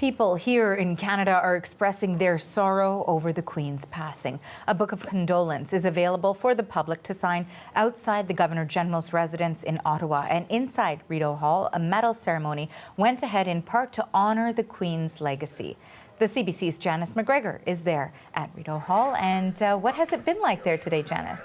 People here in Canada are expressing their sorrow over the Queen's passing. A book of condolence is available for the public to sign outside the Governor-General's residence in Ottawa. And inside Rideau Hall, a medal ceremony went ahead in part to honour the Queen's legacy. The CBC's Janice McGregor is there at Rideau Hall. And what has it been like there today, Janice?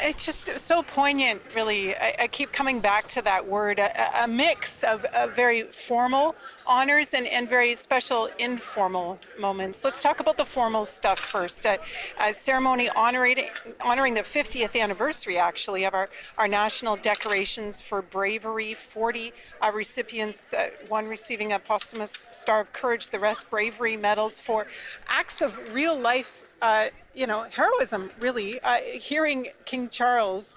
It's just so poignant, really. I keep coming back to that word, a mix of very formal honors and very special informal moments. Let's talk about the formal stuff first. A ceremony honoring the 50th anniversary, actually, of our national decorations for bravery. 40 recipients, one receiving a posthumous Star of Courage, the rest bravery medals for acts of real life heroism, really. Hearing King Charles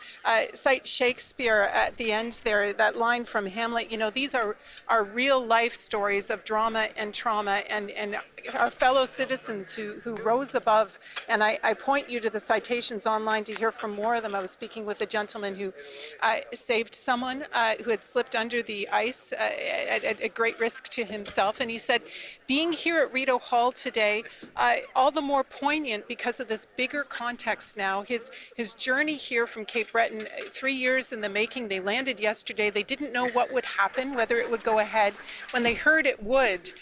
cite Shakespeare at the end there, that line from Hamlet, these are real life stories of drama and trauma and our fellow citizens who rose above. And I point you to the citations online to hear from more of them. I was speaking with a gentleman who saved someone who had slipped under the ice at great risk to himself. And he said, being here at Rideau Hall today, all the more poignant because of this bigger context now. His journey here from Cape Breton, 3 years in the making. They landed yesterday. They didn't know what would happen, whether it would go ahead. When they heard it would,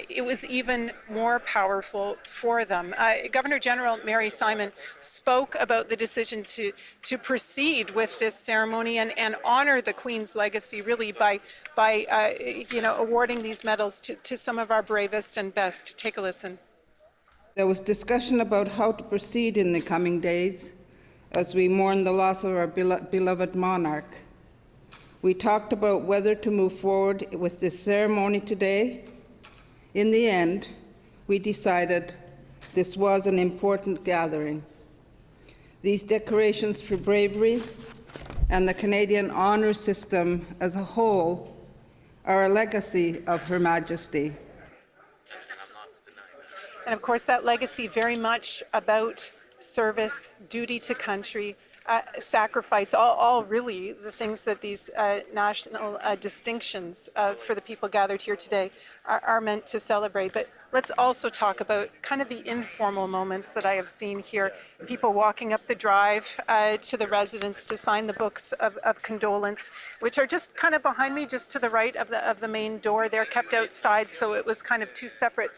it was even more powerful for them. Governor General Mary Simon spoke about the decision to proceed with this ceremony and honor the Queen's legacy, really by awarding these medals to some of our bravest and best. Take a listen. There was discussion about how to proceed in the coming days as we mourn the loss of our beloved monarch. We talked about whether to move forward with this ceremony today. In the end, we decided this was an important gathering. These decorations for bravery and the Canadian honour system as a whole are a legacy of Her Majesty. And of course, that legacy very much about service, duty to country, sacrifice, all really the things that these national distinctions for the people gathered here today are meant to celebrate. But let's also talk about kind of the informal moments that I have seen here. People walking up the drive to the residence to sign the books of condolence, which are just kind of behind me, just to the right of the main door. They're kept outside, so it was kind of two separate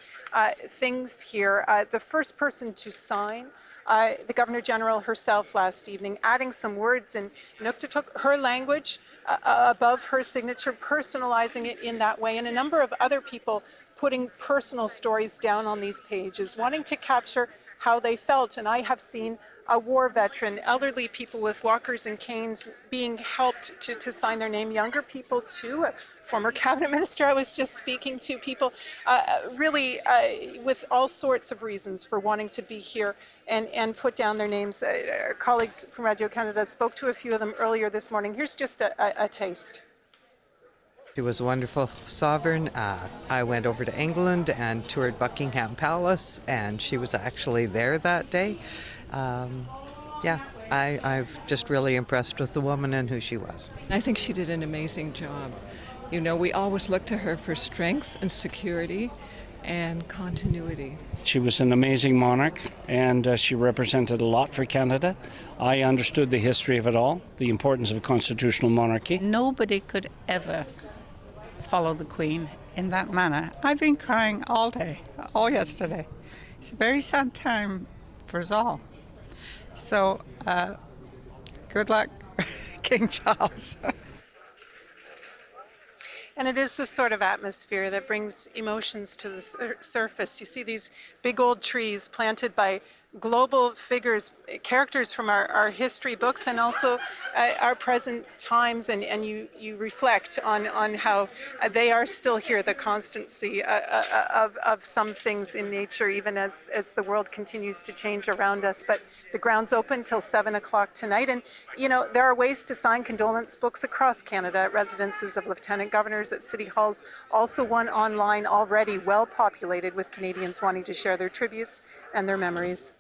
things here. The first person to sign, the Governor-General herself last evening, adding some words in Inuktitut, her language, above her signature, personalizing it in that way, and a number of other people putting personal stories down on these pages, wanting to capture how they felt. And I have seen a war veteran, elderly people with walkers and canes being helped to sign their name, younger people too, a former cabinet minister I was just speaking to, people really with all sorts of reasons for wanting to be here and put down their names. Our colleagues from Radio Canada spoke to a few of them earlier this morning. Here's just a taste. She was a wonderful sovereign. I went over to England and toured Buckingham Palace, and she was actually there that day. I'm just really impressed with the woman and who she was. I think she did an amazing job. We always look to her for strength and security and continuity. She was an amazing monarch, and she represented a lot for Canada. I understood the history of it all, the importance of a constitutional monarchy. Nobody could ever follow the Queen in that manner. I've been crying all day, all yesterday. It's a very sad time for us all. So, good luck, King Charles. And it is this sort of atmosphere that brings emotions to the surface. You see these big old trees planted by global figures, characters from our history books and also our present times, and you reflect on how they are still here, the constancy of some things in nature, even as the world continues to change around us. But the ground's open till 7 o'clock tonight, and there are ways to sign condolence books across Canada at residences of lieutenant governors, at city halls, also one online already well populated with Canadians wanting to share their tributes and their memories.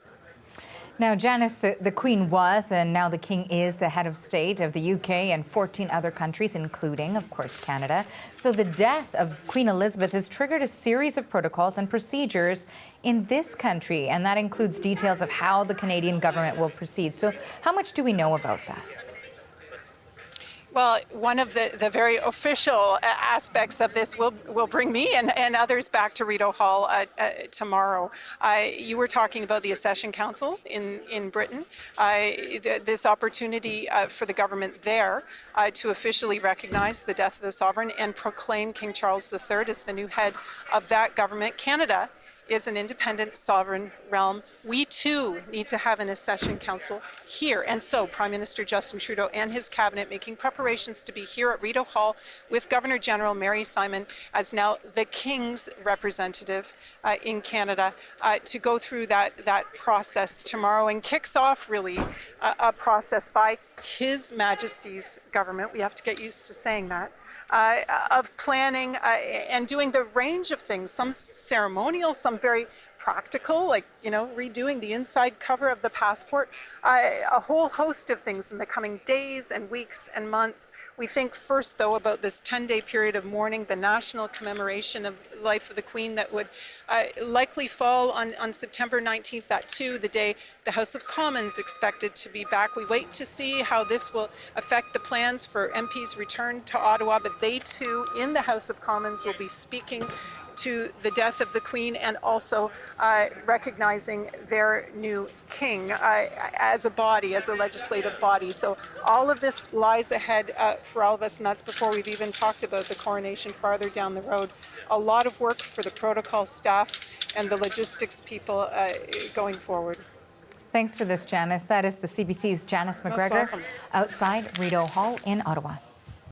Now, Janice, the Queen was, and now the King is, the head of state of the UK and 14 other countries, including, of course, Canada. So the death of Queen Elizabeth has triggered a series of protocols and procedures in this country, and that includes details of how the Canadian government will proceed. So how much do we know about that? Well, one of the very official aspects of this will bring me and others back to Rideau Hall tomorrow. You were talking about the Accession Council in Britain. This opportunity for the government there to officially recognize the death of the sovereign and proclaim King Charles III as the new head of that government. Canada is an independent sovereign realm. We too need to have an Accession Council here. And so Prime Minister Justin Trudeau and his cabinet making preparations to be here at Rideau Hall with Governor General Mary Simon as now the King's representative in Canada to go through that process tomorrow, and kicks off really a process by His Majesty's government. We have to get used to saying that. Of planning and doing the range of things, some ceremonial, some very practical, like, redoing the inside cover of the passport, a whole host of things in the coming days and weeks and months. We think first, though, about this 10-day period of mourning, the national commemoration of the life of the Queen that would likely fall on September 19th, that too, the day the House of Commons expected to be back. We wait to see how this will affect the plans for MPs' return to Ottawa, but they too, in the House of Commons, will be speaking to the death of the Queen and also recognizing their new king as a body, as a legislative body. So all of this lies ahead for all of us, and that's before we've even talked about the coronation farther down the road. A lot of work for the protocol staff and the logistics people going forward. Thanks for this, Janice. That is the CBC's Janice McGregor outside Rideau Hall in Ottawa.